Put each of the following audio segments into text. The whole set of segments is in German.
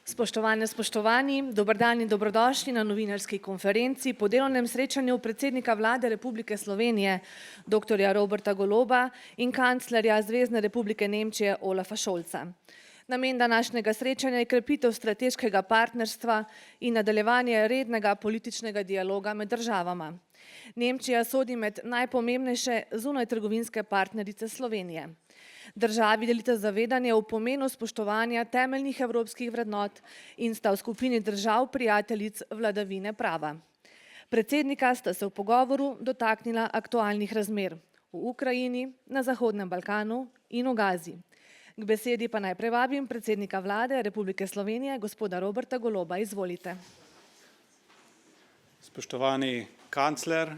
Spoštovane, spoštovani, dober dan in dobrodošli na novinarski konferenci po delovnem srečanju predsednika vlade Republike Slovenije, dr. Roberta Goloba in kanclerja Zvezne republike Nemčije Olafa Scholza. Namen današnjega srečanja je krepitev strateškega partnerstva in nadaljevanje rednega političnega dialoga med državama. Nemčija sodi med najpomembnejše zunajtrgovinske partnerice Slovenije. Državi delita zavedanje o pomenu spoštovanja temeljnih evropskih vrednot in sta v skupini držav prijateljic vladavine prava. Predsednika sta se v pogovoru dotaknila aktualnih razmer v Ukrajini, na Zahodnem Balkanu in v Gazi. K besedi pa najprej vabim predsednika vlade Republike Slovenije, gospoda Roberta Goloba. Izvolite. Spoštovani kancler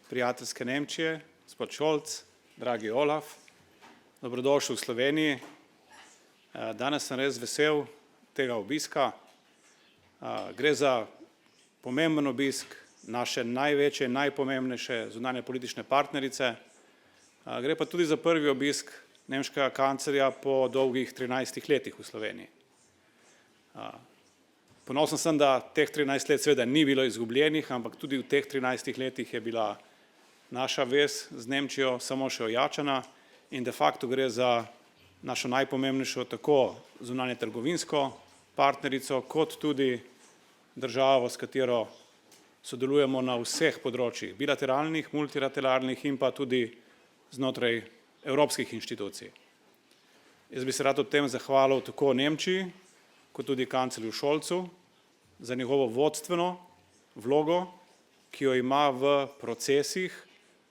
prijateljske Nemčije, gospod Scholz, dragi Olaf, dobrodošli v Sloveniji. Danes sem res vesel tega obiska. Gre za pomemben obisk naše največje in najpomembnejše zunanje politične partnerice. Gre pa tudi za prvi obisk nemškega kanclerja po dolgih 13 letih v Sloveniji. Ponosen sem, da teh 13 let seveda ni bilo izgubljenih, ampak tudi v teh 13 letih je bila naša vez z Nemčijo samo še ojačana in de facto gre za našo najpomembnejšo tako zunanje trgovinsko partnerico, kot tudi državo, s katero sodelujemo na vseh področjih, bilateralnih, multilateralnih in pa tudi znotraj evropskih inštitucij. Jaz bi se rad ob tem zahvalil tako Nemčiji, kot tudi kanclerju Scholzu za njegovo vodstveno vlogo, ki jo ima v procesih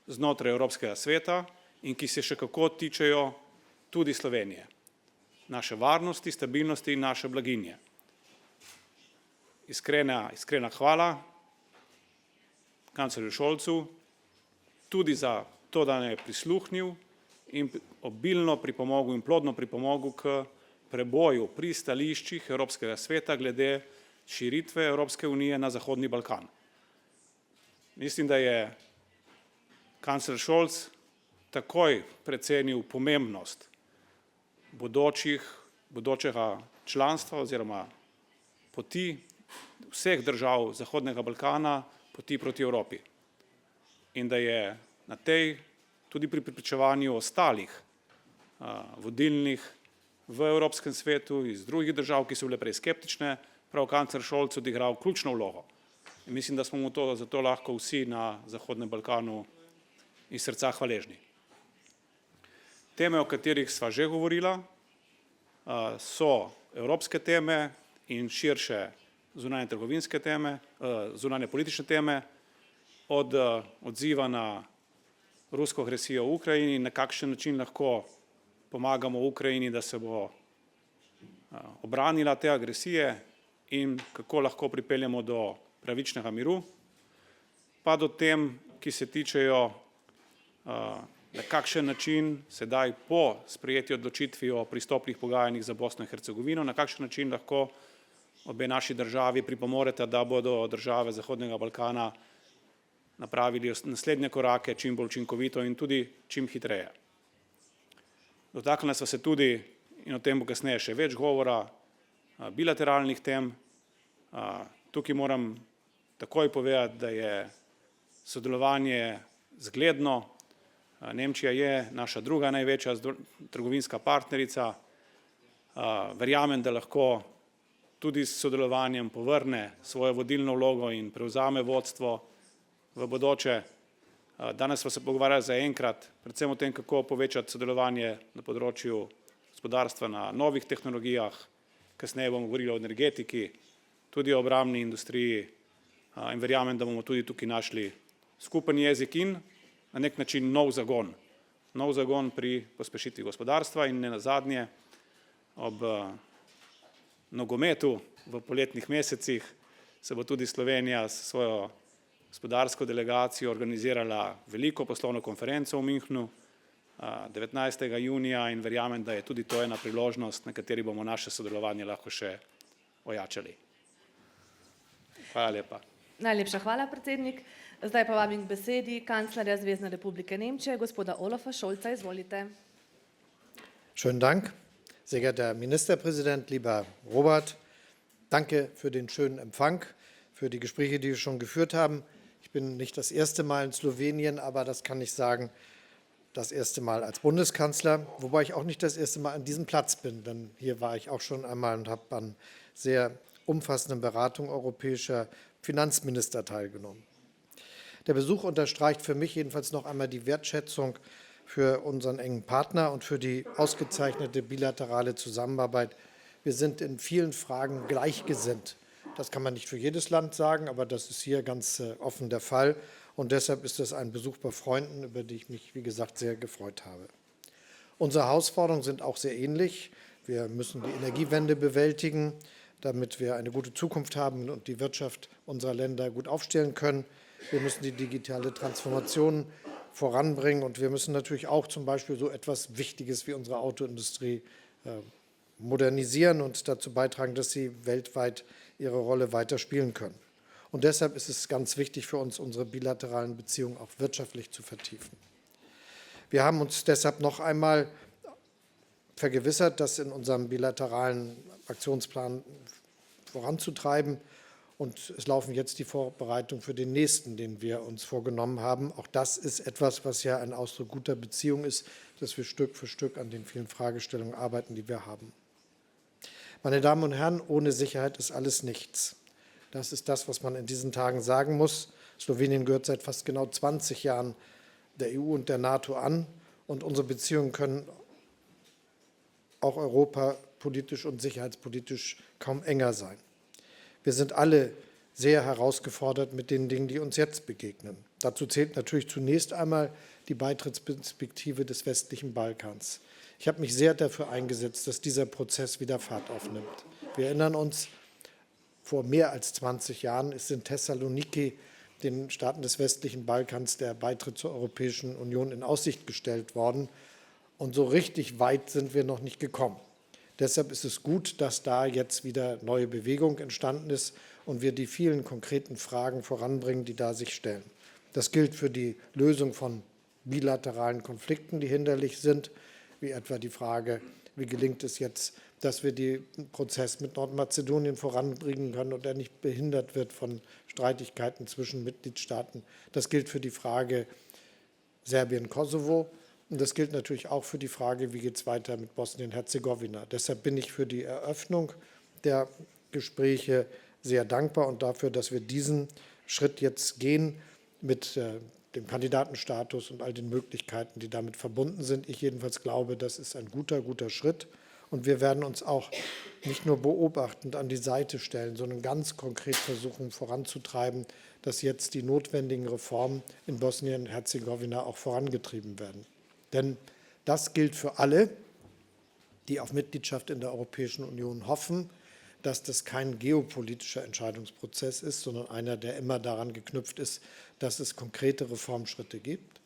znotraj Evropskega sveta in ki se še kako tičejo tudi Slovenije, naše varnosti, stabilnosti in naše blaginje. Iskrena hvala kanclerju Scholzu tudi za to, da nam je prisluhnil in obilno pripomogel in plodno pripomogel k preboju pri stališčih Evropskega sveta glede širitve Evropske unije na Zahodni Balkan. Mislim, da je kancler Scholz takoj precenil pomembnost bodočega članstva oziroma poti vseh držav Zahodnega Balkana, poti proti Evropi. In da je na tej, tudi pri prepričevanju ostalih vodilnih v Evropskem svetu iz drugih držav, ki so bile prej skeptične, prav kancler Scholz odigral ključno vlogo. In mislim, da smo mu za to lahko vsi na Zahodnem Balkanu iz srca hvaležni. Teme, o katerih sva že govorila, so evropske teme in širše zunanje trgovinske teme, zunanje politične teme, od odziva na rusko agresijo v Ukrajini, na kakšen način lahko pomagamo Ukrajini, da se bo obranila te agresije in kako lahko pripeljemo do pravičnega miru, pa do tem, ki se tičejo na kakšen način sedaj po sprejeti odločitvi o pristopnih pogajanjih za Bosno in Hercegovino, na kakšen način lahko obe naši državi pripomoreta, da bodo države Zahodnega Balkana napravili naslednje korake čim bolj učinkovito in tudi čim hitreje. Dotaknila sva se tudi, in o tem bo kasneje še več govora, bilateralnih tem. Tukaj moram takoj povedati, da je sodelovanje zgledno. Nemčija je naša druga največja trgovinska partnerica. Verjamem, da lahko tudi s sodelovanjem povrne svojo vodilno vlogo in prevzame vodstvo v bodoče. Danes smo se pogovarjali zaenkrat predvsem o tem, kako povečati sodelovanje na področju gospodarstva na novih tehnologijah. Kasneje bomo govorili o energetiki, tudi o obrambni industriji in verjamem, da bomo tudi tukaj našli skupen jezik in na nek način nov zagon pri pospešitvi gospodarstva in nenazadnje ob nogometu v poletnih mesecih se bo tudi Slovenija s svojo gospodarsko delegacijo organizirala veliko poslovno konferenco v Münchnu 19. junija in verjamem, da je tudi to ena priložnost, na kateri bomo naše sodelovanje lahko še ojačali. Hvala lepa. Najlepša hvala, predsednik. Zdaj pa vabim k besedi kanclerja Zvezne republike Nemčije, gospoda Olafa Scholza. Izvolite. Schönen Dank. Sehr geehrter Herr Ministerpräsident, lieber Robert, Danke für den schönen Empfang, für die Gespräche, die wir schon geführt haben. Ich bin nicht das erste Mal in Slowenien, aber das kann ich sagen, das erste Mal als Bundeskanzler, wobei ich auch nicht das erste Mal an diesem Platz bin, denn hier war ich auch schon einmal und habe an sehr umfassenden Beratungen europäischer Finanzminister teilgenommen. Der Besuch unterstreicht für mich jedenfalls noch einmal die Wertschätzung für unseren engen Partner und für die ausgezeichnete bilaterale Zusammenarbeit. Wir sind in vielen Fragen gleichgesinnt. Das kann man nicht für jedes Land sagen, aber das ist hier ganz offen der Fall. Und deshalb ist es ein Besuch bei Freunden, über die ich mich, wie gesagt, sehr gefreut habe. Unsere Herausforderungen sind auch sehr ähnlich. Wir müssen die Energiewende bewältigen, damit wir eine gute Zukunft haben und die Wirtschaft unserer Länder gut aufstellen können. Wir müssen die digitale Transformation voranbringen und wir müssen natürlich auch zum Beispiel so etwas Wichtiges wie unsere Autoindustrie modernisieren und dazu beitragen, dass sie weltweit ihre Rolle weiter spielen können. Und deshalb ist es ganz wichtig für uns, unsere bilateralen Beziehungen auch wirtschaftlich zu vertiefen. Wir haben uns deshalb noch einmal vergewissert, das in unserem bilateralen Aktionsplan voranzutreiben. Und es laufen jetzt die Vorbereitungen für den nächsten, den wir uns vorgenommen haben. Auch das ist etwas, was ja ein Ausdruck guter Beziehung ist, dass wir Stück für Stück an den vielen Fragestellungen arbeiten, die wir haben. Meine Damen und Herren, ohne Sicherheit ist alles nichts. Das ist das, was man in diesen Tagen sagen muss. Slowenien gehört seit fast genau 20 Jahren der EU und der NATO an. Und unsere Beziehungen können auch europapolitisch und sicherheitspolitisch kaum enger sein. Wir sind alle sehr herausgefordert mit den Dingen, die uns jetzt begegnen. Dazu zählt natürlich zunächst einmal die Beitrittsperspektive des westlichen Balkans. Ich habe mich sehr dafür eingesetzt, dass dieser Prozess wieder Fahrt aufnimmt. Wir erinnern uns, vor mehr als 20 Jahren ist in Thessaloniki den Staaten des westlichen Balkans der Beitritt zur Europäischen Union in Aussicht gestellt worden. Und so richtig weit sind wir noch nicht gekommen. Deshalb ist es gut, dass da jetzt wieder neue Bewegung entstanden ist und wir die vielen konkreten Fragen voranbringen, die da sich stellen. Das gilt für die Lösung von bilateralen Konflikten, die hinderlich sind, wie etwa die Frage, wie gelingt es jetzt, dass wir den Prozess mit Nordmazedonien voranbringen können und er nicht behindert wird von Streitigkeiten zwischen Mitgliedstaaten. Das gilt für die Frage Serbien-Kosovo. Und das gilt natürlich auch für die Frage, wie geht es weiter mit Bosnien-Herzegowina. Deshalb bin ich für die Eröffnung der Gespräche sehr dankbar und dafür, dass wir diesen Schritt jetzt gehen mit dem Kandidatenstatus und all den Möglichkeiten, die damit verbunden sind. Ich jedenfalls glaube, das ist ein guter Schritt. Und wir werden uns auch nicht nur beobachtend an die Seite stellen, sondern ganz konkret versuchen voranzutreiben, dass jetzt die notwendigen Reformen in Bosnien-Herzegowina auch vorangetrieben werden. Denn das gilt für alle, die auf Mitgliedschaft in der Europäischen Union hoffen, dass das kein geopolitischer Entscheidungsprozess ist, sondern einer, der immer daran geknüpft ist, dass es konkrete Reformschritte gibt.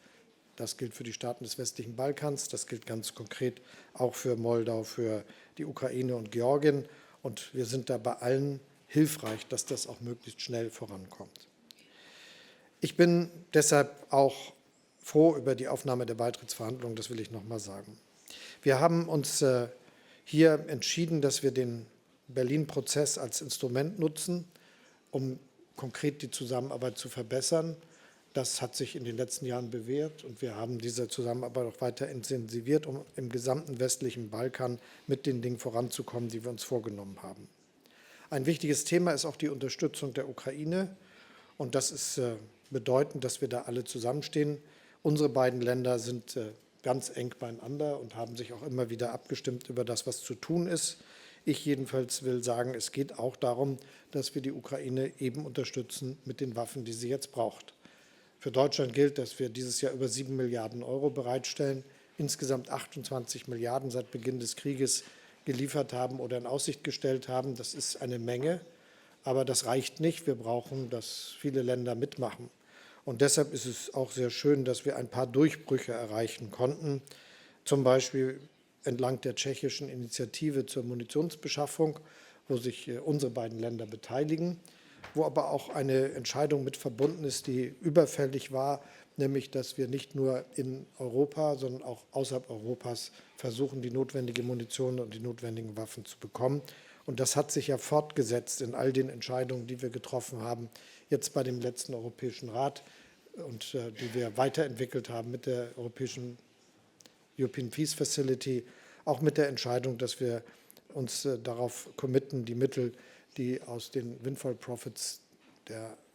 Das gilt für die Staaten des westlichen Balkans, das gilt ganz konkret auch für Moldau, für die Ukraine und Georgien. Und wir sind da bei allen hilfreich, dass das auch möglichst schnell vorankommt. Ich bin deshalb auch froh über die Aufnahme der Beitrittsverhandlungen, das will ich noch mal sagen. Wir haben uns hier entschieden, dass wir den Berlin-Prozess als Instrument nutzen, um konkret die Zusammenarbeit zu verbessern. Das hat sich in den letzten Jahren bewährt und wir haben diese Zusammenarbeit auch weiter intensiviert, um im gesamten westlichen Balkan mit den Dingen voranzukommen, die wir uns vorgenommen haben. Ein wichtiges Thema ist auch die Unterstützung der Ukraine und das ist bedeutend, dass wir da alle zusammenstehen. Unsere beiden Länder sind ganz eng beieinander und haben sich auch immer wieder abgestimmt über das, was zu tun ist. Ich jedenfalls will sagen, es geht auch darum, dass wir die Ukraine eben unterstützen mit den Waffen, die sie jetzt braucht. Für Deutschland gilt, dass wir dieses Jahr über 7 Milliarden Euro bereitstellen, insgesamt 28 Milliarden seit Beginn des Krieges geliefert haben oder in Aussicht gestellt haben. Das ist eine Menge, aber das reicht nicht. Wir brauchen, dass viele Länder mitmachen. Und deshalb ist es auch sehr schön, dass wir ein paar Durchbrüche erreichen konnten, zum Beispiel entlang der tschechischen Initiative zur Munitionsbeschaffung, wo sich unsere beiden Länder beteiligen, wo aber auch eine Entscheidung mit verbunden ist, die überfällig war, nämlich dass wir nicht nur in Europa, sondern auch außerhalb Europas versuchen, die notwendige Munition und die notwendigen Waffen zu bekommen. Und das hat sich ja fortgesetzt in all den Entscheidungen, die wir getroffen haben, jetzt bei dem letzten Europäischen Rat und die wir weiterentwickelt haben mit der European Peace Facility, auch mit der Entscheidung, dass wir uns darauf committen, die Mittel, die aus den Windfall Profits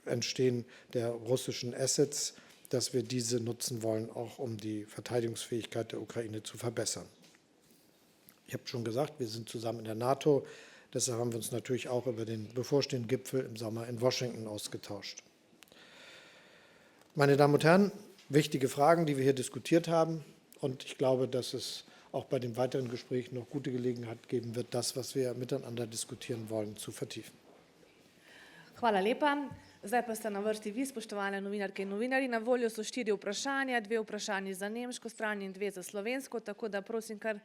entstehen, der russischen Assets, dass wir diese nutzen wollen, auch um die Verteidigungsfähigkeit der Ukraine zu verbessern. Ich habe schon gesagt, wir sind zusammen in der NATO. Deshalb haben wir uns natürlich auch über den bevorstehenden Gipfel im Sommer in Washington ausgetauscht. Meine Damen und Herren, wichtige Fragen, die wir hier diskutiert haben. Und ich glaube, dass es auch bei den weiteren Gesprächen noch gute Gelegenheit geben wird, das, was wir miteinander diskutieren wollen, zu vertiefen. Hvala lepa. Zdaj pa ste na vrsti vi, spoštovane novinarke in novinarji. Na voljo so 4 vprašanja, 2 vprašanji za nemško stran in 2 za slovensko, tako da prosim kar,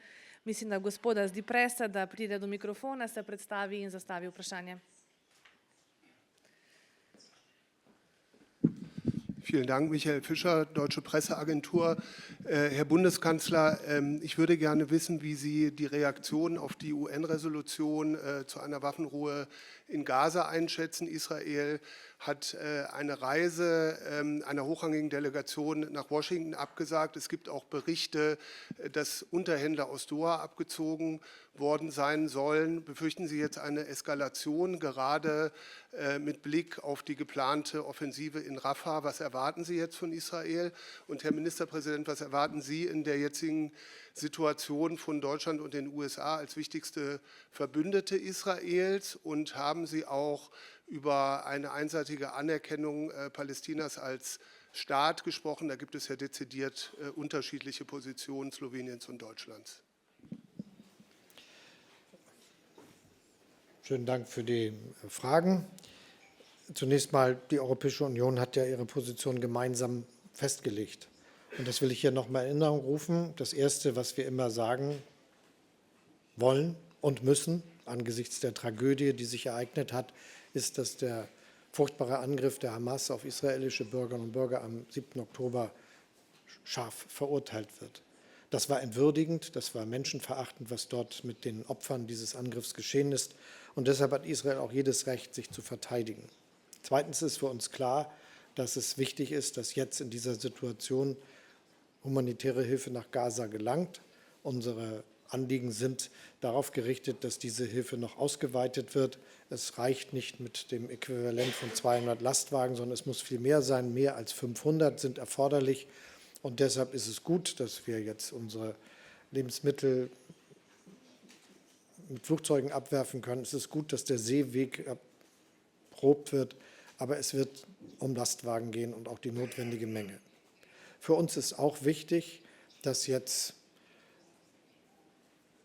mislim, da gospoda z Dipresa, da pride do mikrofona, se predstavi in zastavi vprašanje. Vielen Dank, Michael Fischer, Deutsche Presseagentur. Herr Bundeskanzler, ich würde gerne wissen, wie Sie die Reaktion auf die UN-Resolution zu einer Waffenruhe in Gaza einschätzen. Israel hat eine Reise einer hochrangigen Delegation nach Washington abgesagt. Es gibt auch Berichte, dass Unterhändler aus Doha abgezogen worden sein sollen. Befürchten Sie jetzt eine Eskalation, gerade mit Blick auf die geplante Offensive in Rafah? Was erwarten Sie jetzt von Israel? Und Herr Ministerpräsident, was erwarten Sie in der jetzigen Situation von Deutschland und den USA als wichtigste Verbündete Israels? Und haben Sie auch über eine einseitige Anerkennung Palästinas als Staat gesprochen? Da gibt es ja dezidiert unterschiedliche Positionen Sloweniens und Deutschlands. Schönen Dank für die Fragen. Zunächst mal, die Europäische Union hat ja ihre Position gemeinsam festgelegt. Und das will ich hier noch mal in Erinnerung rufen. Das Erste, was wir immer sagen wollen und müssen, angesichts der Tragödie, die sich ereignet hat, ist, dass der furchtbare Angriff der Hamas auf israelische Bürgerinnen und Bürger am 7. Oktober scharf verurteilt wird. Das war entwürdigend, das war menschenverachtend, was dort mit den Opfern dieses Angriffs geschehen ist. Und deshalb hat Israel auch jedes Recht, sich zu verteidigen. Zweitens ist für uns klar, dass es wichtig ist, dass jetzt in dieser Situation humanitäre Hilfe nach Gaza gelangt. Unsere Anliegen sind darauf gerichtet, dass diese Hilfe noch ausgeweitet wird. Es reicht nicht mit dem Äquivalent von 200 Lastwagen, sondern es muss viel mehr sein. Mehr als 500 sind erforderlich. Und deshalb ist es gut, dass wir jetzt unsere Lebensmittel mit Flugzeugen abwerfen können. Es ist gut, dass der Seeweg erprobt wird, aber es wird um Lastwagen gehen und auch die notwendige Menge. Für uns ist auch wichtig, dass jetzt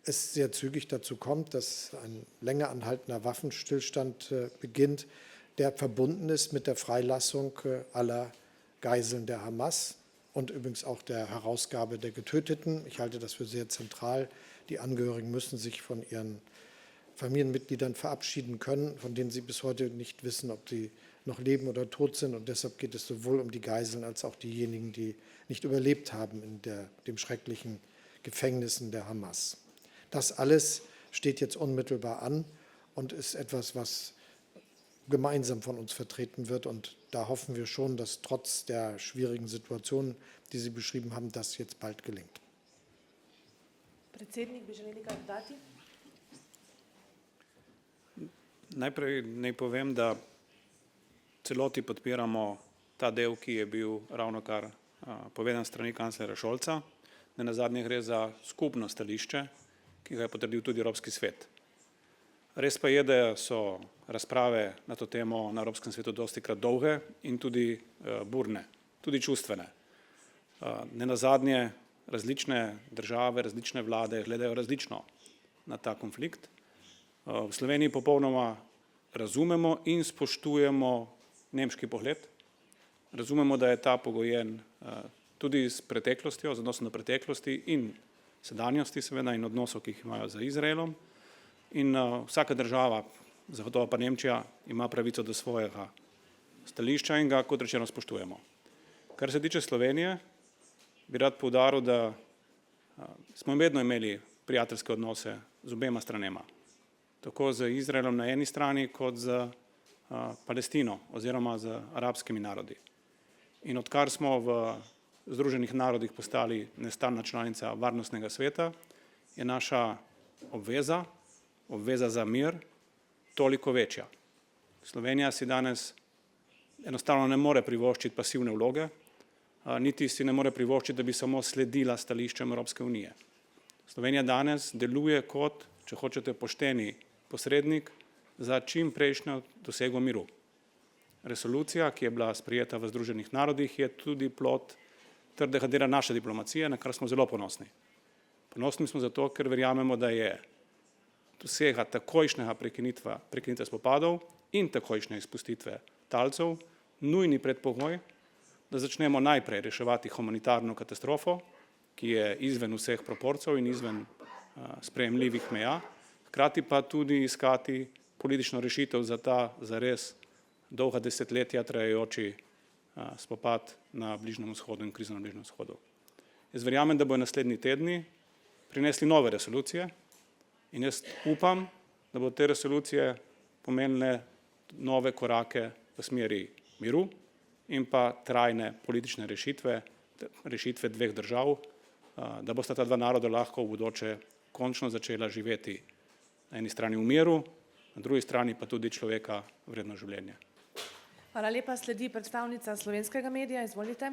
es sehr zügig dazu kommt, dass ein länger anhaltender Waffenstillstand beginnt, der verbunden ist mit der Freilassung aller Geiseln der Hamas und übrigens auch der Herausgabe der Getöteten. Ich halte das für sehr zentral. Die Angehörigen müssen sich von ihren Familienmitgliedern verabschieden können, von denen sie bis heute nicht wissen, ob sie noch leben oder tot sind. Und deshalb geht es sowohl um die Geiseln als auch diejenigen, die nicht überlebt haben in dem schrecklichen Gefängnissen der Hamas. Das alles steht jetzt unmittelbar an und ist etwas, was gemeinsam von uns vertreten wird. Und da hoffen wir schon, dass trotz der schwierigen Situation, die Sie beschrieben haben, das jetzt bald gelingt. Predsednik, bi želeli kaj dodati? Najprej naj povem, da celoti podpiramo ta del, ki je bil ravnokar povedan strani kanclerja Scholza. Nenazadnje gre za skupno stališče, ki ga je potrdil tudi Evropski svet. Res pa je, da so razprave na to temo na Evropskem svetu dostikrat dolge in tudi burne, tudi čustvene. Nenazadnje različne države, različne vlade gledajo različno na ta konflikt. V Sloveniji popolnoma razumemo in spoštujemo nemški pogled. Razumemo, da je ta pogojen tudi s preteklostjo, z odnosom do preteklosti in sedanjosti seveda in odnosov, ki jih imajo z Izraelom. In vsaka država, zagotovo pa Nemčija, ima pravico do svojega stališča in ga, kot rečeno, spoštujemo. Kar se tiče Slovenije, bi rad poudaril, da smo vedno imeli prijateljske odnose z obema stranema. tako z Izraelom na eni strani kot z Palestino oziroma z arabskimi narodi. In odkar smo v Združenih narodih postali nestalna članica Varnostnega sveta, je naša obveza za mir, toliko večja. Slovenija si danes enostavno ne more privoščiti pasivne vloge, niti si ne more privoščiti, da bi samo sledila stališčem Evropske unije. Slovenija danes deluje kot, če hočete, pošteni posrednik za čim prejšnjo dosego miru. Resolucija, ki je bila sprejeta v Združenih narodih, je tudi plod trdega dela naše diplomacije, na kar smo zelo ponosni. Ponosni smo zato, ker verjamemo, da je dosega takojšnjega prekinitve spopadov in takojšnje izpustitve talcev nujni predpogoj, da začnemo najprej reševati humanitarno katastrofo, ki je izven vseh proporcev in izven sprejemljivih meja, hkrati pa tudi iskati politično rešitev za ta zares dolga desetletja trajajoči spopad na Bližnjem vzhodu in krizo na Bližnjem vzhodu. Jaz verjamem, da bodo naslednji tedni prinesli nove resolucije in jaz upam, da bodo te resolucije pomenile nove korake v smeri miru in pa trajne politične rešitve dveh držav, da bosta ta dva naroda lahko v bodoče končno začela živeti na eni strani v miru, na drugi strani pa tudi človeka vredno življenje. Hvala lepa. Sledi predstavnica slovenskega medija. Izvolite.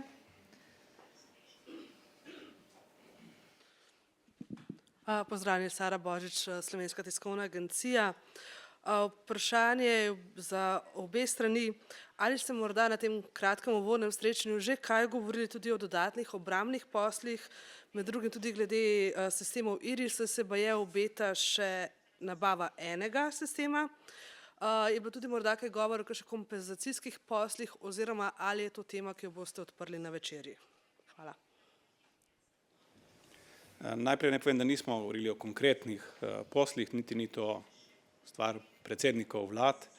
Pozdravljeni, Sara Božič, Slovenska tiskovna agencija. Vprašanje za obe strani. Ali ste morda na tem kratkem uvodnem srečanju že kaj govorili tudi o dodatnih obrambnih poslih, med drugim tudi glede sistemov IRIS, se baje obeta še nabava enega sistema? Je bilo tudi morda kaj govora o kakšnih kompenzacijskih poslih oziroma ali je to tema, ki jo boste odprli na večerji? Hvala. Najprej naj povem, da nismo govorili o konkretnih poslih, niti ni to stvar predsednikov vlad.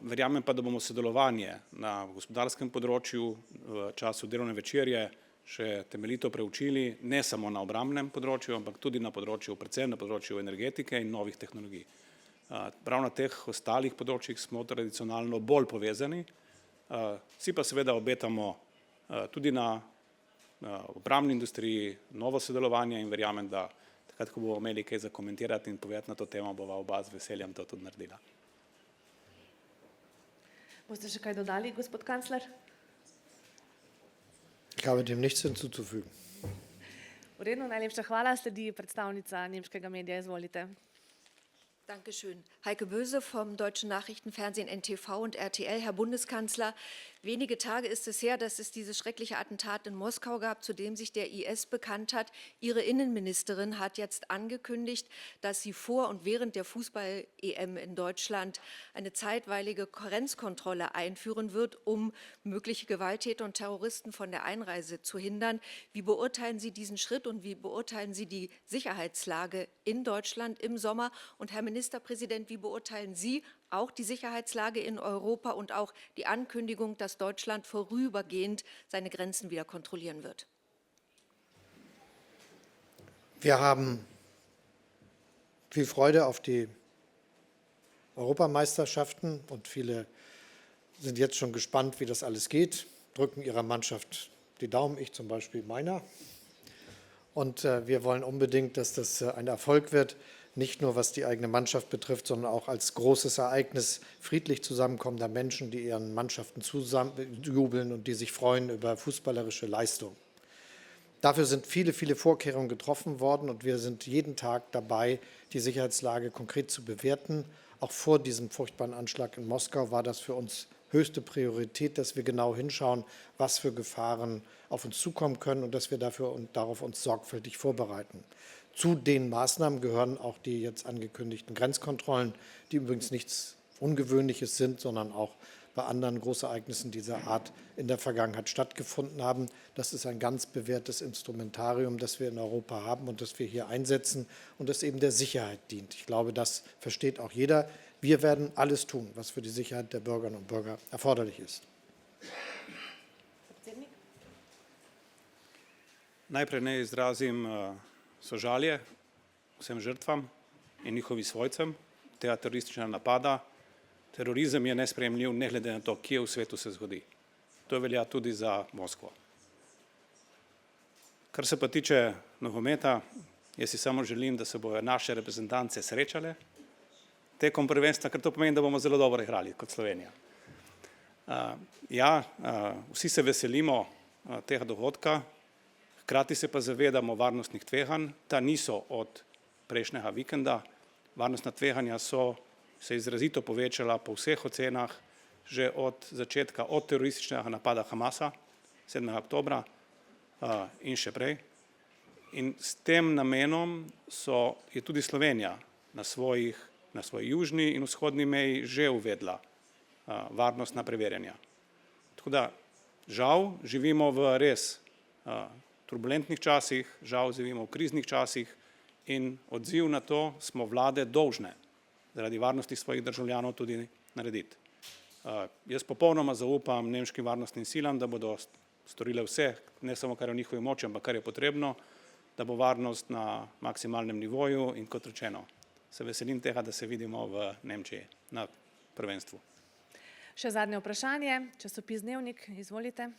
Verjamem pa, da bomo sodelovanje na gospodarskem področju v času delovne večerje še temeljito preučili, ne samo na obrambnem področju, ampak tudi na področju, predvsem na področju energetike in novih tehnologij. Prav na teh ostalih področjih smo tradicionalno bolj povezani, vsi pa seveda obetamo tudi na obrambni industriji novo sodelovanje in verjamem, da takrat, ko bomo imeli kaj za komentirati in povedati na to temo, bova oba z veseljem to tudi naredila. Boste še kaj dodali, gospod kancler? Ich habe dem nichts hinzuzufügen. V redu, najlepša hvala. Sledi predstavnica nemškega medija. Izvolite. Dankeschön. Heike Böse vom Deutschen Nachrichtenfernsehen NTV und RTL. Herr Bundeskanzler, wenige Tage ist es her, dass es dieses schreckliche Attentat in Moskau gab, zu dem sich der IS bekannt hat. Ihre Innenministerin hat jetzt angekündigt, dass sie vor und während der Fußball-EM in Deutschland eine zeitweilige Grenzkontrolle einführen wird, um mögliche Gewalttäter und Terroristen von der Einreise zu hindern. Wie beurteilen Sie diesen Schritt und wie beurteilen Sie die Sicherheitslage in Deutschland im Sommer? Und Herr Ministerpräsident, wie beurteilen Sie auch die Sicherheitslage in Europa und auch die Ankündigung, dass Deutschland vorübergehend seine Grenzen wieder kontrollieren wird? Wir haben viel Freude auf die Europameisterschaften und viele sind jetzt schon gespannt, wie das alles geht, drücken ihrer Mannschaft die Daumen, ich zum Beispiel meiner. Und wir wollen unbedingt, dass das ein Erfolg wird. Nicht nur was die eigene Mannschaft betrifft, sondern auch als großes Ereignis friedlich zusammenkommender Menschen, die ihren Mannschaften jubeln und die sich freuen über fußballerische Leistung. Dafür sind viele, viele Vorkehrungen getroffen worden und wir sind jeden Tag dabei, die Sicherheitslage konkret zu bewerten. Auch vor diesem furchtbaren Anschlag in Moskau war das für uns höchste Priorität, dass wir genau hinschauen, was für Gefahren auf uns zukommen können und dass wir darauf uns sorgfältig vorbereiten. Zu den Maßnahmen gehören auch die jetzt angekündigten Grenzkontrollen, die übrigens nichts Ungewöhnliches sind, sondern auch bei anderen Großereignissen dieser Art in der Vergangenheit stattgefunden haben. Das ist ein ganz bewährtes Instrumentarium, das wir in Europa haben und das wir hier einsetzen und das eben der Sicherheit dient. Ich glaube, das versteht auch jeder. Wir werden alles tun, was für die Sicherheit der Bürgerinnen und Bürger erforderlich ist. Najprej naj izrazim sožalje vsem žrtvam in njihovim svojcem tega terorističnega napada. Terorizem je nesprejemljiv, ne glede na to, kje v svetu se zgodi. To velja tudi za Moskvo. Kar se pa tiče nogometa, jaz si samo želim, da se bojo naše reprezentance srečale tekom prvenstva, ker to pomeni, da bomo zelo dobro igrali kot Slovenija. Vsi se veselimo tega dogodka, hkrati se pa zavedamo varnostnih tveganj. Ta niso od prejšnjega vikenda. Varnostna tveganja so se izrazito povečala po vseh ocenah že od začetka, od terorističnega napada Hamasa 7. oktobra in še prej. In s tem namenom je tudi Slovenija na svoji južni in vzhodni meji že uvedla varnostna preverjanja. Tako da žal živimo v res turbulentnih časih, žal živimo v kriznih časih in odziv na to smo vlade dolžne zaradi varnosti svojih državljanov tudi narediti. Jaz popolnoma zaupam nemškim varnostnim silam, da bodo storile vse, ne samo kar je v njihovi moči, ampak kar je potrebno, da bo varnost na maksimalnem nivoju in kot rečeno, se veselim tega, da se vidimo v Nemčiji na prvenstvu. Še zadnje vprašanje, časopis Dnevnik, izvolite.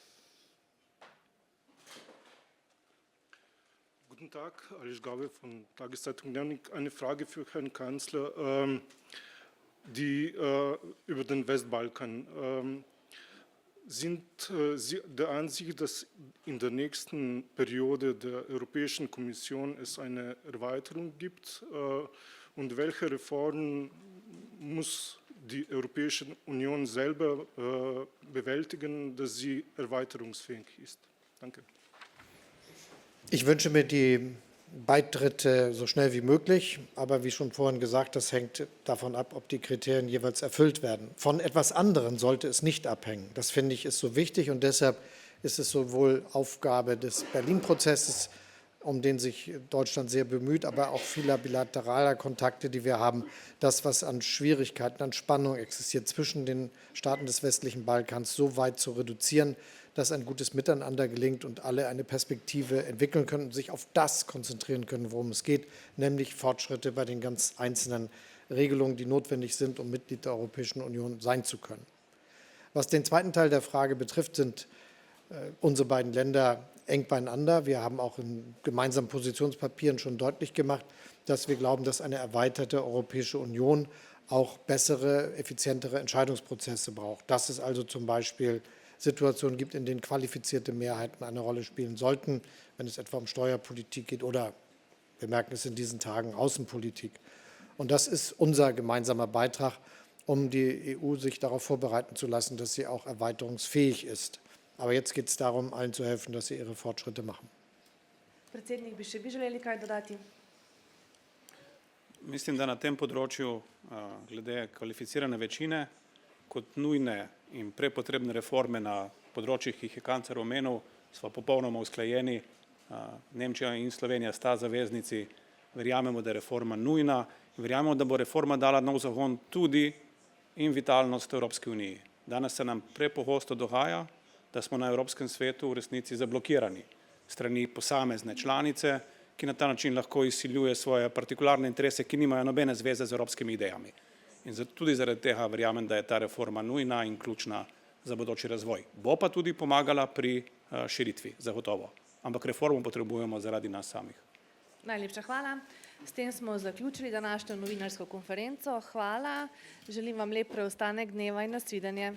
Guten Tag, Alice Gabe von Tageszeitung Dnevnik. Eine Frage für Herrn Kanzler, die über den Westbalkan. Sind Sie der Ansicht, dass in der nächsten Periode der Europäischen Kommission es eine Erweiterung gibt? Und welche Reformen muss die Europäische Union selber bewältigen, dass sie erweiterungsfähig ist? Danke. Ich wünsche mir die Beitritte so schnell wie möglich, aber wie schon vorhin gesagt, das hängt davon ab, ob die Kriterien jeweils erfüllt werden. Von etwas anderem sollte es nicht abhängen. Das finde ich ist so wichtig und deshalb ist es sowohl Aufgabe des Berlin-Prozesses, um den sich Deutschland sehr bemüht, aber auch vieler bilateraler Kontakte, die wir haben, das, was an Schwierigkeiten, an Spannung existiert zwischen den Staaten des westlichen Balkans, so weit zu reduzieren, dass ein gutes Miteinander gelingt und alle eine Perspektive entwickeln können und sich auf das konzentrieren können, worum es geht, nämlich Fortschritte bei den ganz einzelnen Regelungen, die notwendig sind, um Mitglied der Europäischen Union sein zu können. Was den zweiten Teil der Frage betrifft, sind unsere beiden Länder eng beieinander. Wir haben auch in gemeinsamen Positionspapieren schon deutlich gemacht, dass wir glauben, dass eine erweiterte Europäische Union auch bessere, effizientere Entscheidungsprozesse braucht. Dass es also zum Beispiel Situationen gibt, in denen qualifizierte Mehrheiten eine Rolle spielen sollten, wenn es etwa um Steuerpolitik geht oder, wir merken es in diesen Tagen, Außenpolitik. Und das ist unser gemeinsamer Beitrag, um die EU sich darauf vorbereiten zu lassen, dass sie auch erweiterungsfähig ist. Aber jetzt geht es darum, allen zu helfen, dass sie ihre Fortschritte machen. Predsednik, bi še vi želeli kaj dodati? Mislim, da na tem področju glede kvalificirane večine kot nujne in prepotrebne reforme na področjih, ki jih je kancler omenil, smo popolnoma usklajeni. Nemčija in Slovenija sta zaveznici, verjamemo, da je reforma nujna in verjamemo, da bo reforma dala nov zagon tudi in vitalnost Evropske unije. Danes se nam prepogosto dogaja, da smo na Evropskem svetu v resnici zablokirani strani posamezne članice, ki na ta način lahko izsiljuje svoje partikularne interese, ki nimajo nobene zveze z evropskimi idejami. In tudi zaradi tega verjamem, da je ta reforma nujna in ključna za bodoči razvoj. Bo pa tudi pomagala pri širitvi, zagotovo. Ampak reformo potrebujemo zaradi nas samih. Najlepša hvala. S tem smo zaključili današnjo novinarsko konferenco. Hvala. Želim vam lep preostanek dneva in nasvidenje.